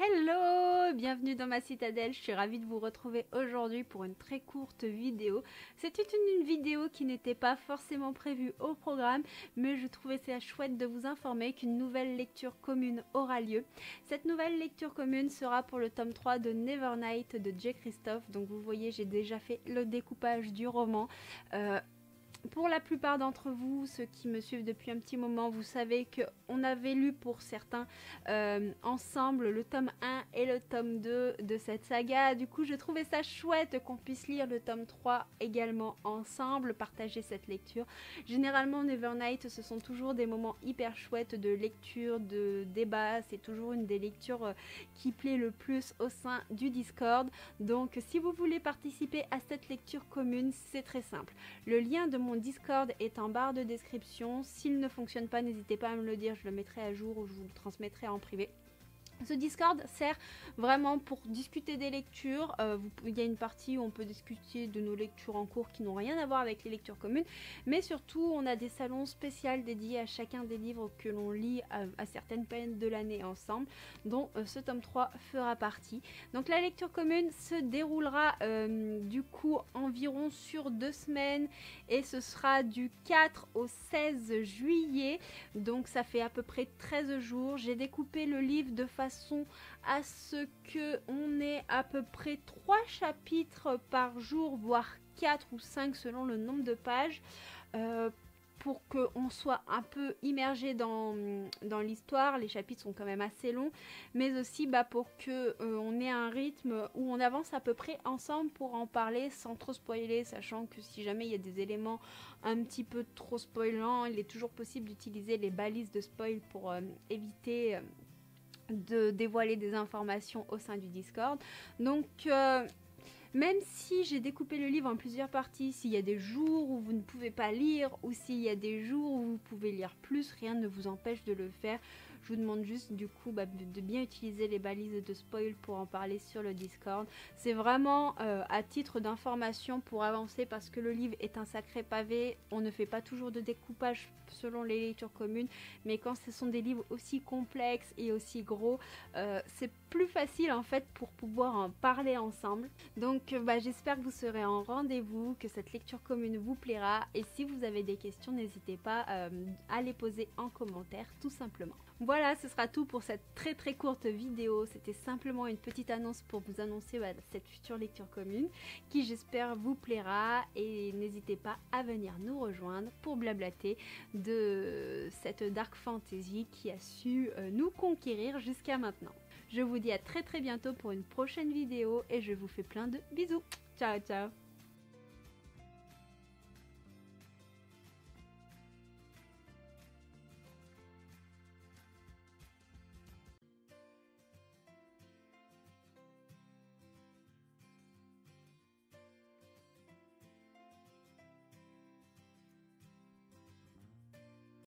Hello, bienvenue dans ma citadelle, je suis ravie de vous retrouver aujourd'hui pour une très courte vidéo. C'était une vidéo qui n'était pas forcément prévue au programme, mais je trouvais ça chouette de vous informer qu'une nouvelle lecture commune aura lieu. Cette nouvelle lecture commune sera pour le tome 3 de Nevernight de J. Christophe, donc vous voyez j'ai déjà fait le découpage du roman. Pour la plupart d'entre vous, ceux qui me suivent depuis un petit moment, vous savez qu'on avait lu pour certains ensemble le tome 1 et le tome 2 de cette saga. Du coup, je trouvais ça chouette qu'on puisse lire le tome 3 également ensemble, partager cette lecture. Généralement, Nevernight, ce sont toujours des moments hyper chouettes de lecture, de débat. C'est toujours une des lectures qui plaît le plus au sein du Discord. Donc, si vous voulez participer à cette lecture commune, c'est très simple. Le lien de mon Discord est en barre de description. S'il ne fonctionne pas, n'hésitez pas à me le dire, je le mettrai à jour ou je vous le transmettrai en privé. Ce Discord sert vraiment pour discuter des lectures. Il y a une partie où on peut discuter de nos lectures en cours qui n'ont rien à voir avec les lectures communes. Mais surtout, on a des salons spéciaux dédiés à chacun des livres que l'on lit à certaines périodes de l'année ensemble, dont ce tome 3 fera partie. Donc la lecture commune se déroulera du coup environ sur 2 semaines. Et ce sera du 4 au 16 juillet. Donc ça fait à peu près 13 jours. J'ai découpé le livre de façon à ce que on ait à peu près 3 chapitres par jour, voire 4 ou 5 selon le nombre de pages, pour qu'on soit un peu immergé dans l'histoire. Les chapitres sont quand même assez longs, mais aussi pour que on ait un rythme où on avance à peu près ensemble pour en parler sans trop spoiler, sachant que si jamais il y a des éléments un petit peu trop spoilants, il est toujours possible d'utiliser les balises de spoil pour éviter de dévoiler des informations au sein du Discord. Donc même si j'ai découpé le livre en plusieurs parties, s'il y a des jours où vous ne pouvez pas lire ou s'il y a des jours où vous pouvez lire plus, rien ne vous empêche de le faire. Je vous demande juste du coup de bien utiliser les balises de spoil pour en parler sur le Discord. C'est vraiment à titre d'information pour avancer, parce que le livre est un sacré pavé. On ne fait pas toujours de découpage selon les lectures communes, mais quand ce sont des livres aussi complexes et aussi gros, c'est plus facile en fait pour pouvoir en parler ensemble. Donc j'espère que vous serez en rendez-vous, que cette lecture commune vous plaira, et si vous avez des questions, n'hésitez pas à les poser en commentaire tout simplement. Voilà, ce sera tout pour cette très courte vidéo. C'était simplement une petite annonce pour vous annoncer cette future lecture commune qui, j'espère, vous plaira, et n'hésitez pas à venir nous rejoindre pour blablater de cette dark fantasy qui a su nous conquérir jusqu'à maintenant. Je vous dis à très bientôt pour une prochaine vidéo et je vous fais plein de bisous. Ciao ciao.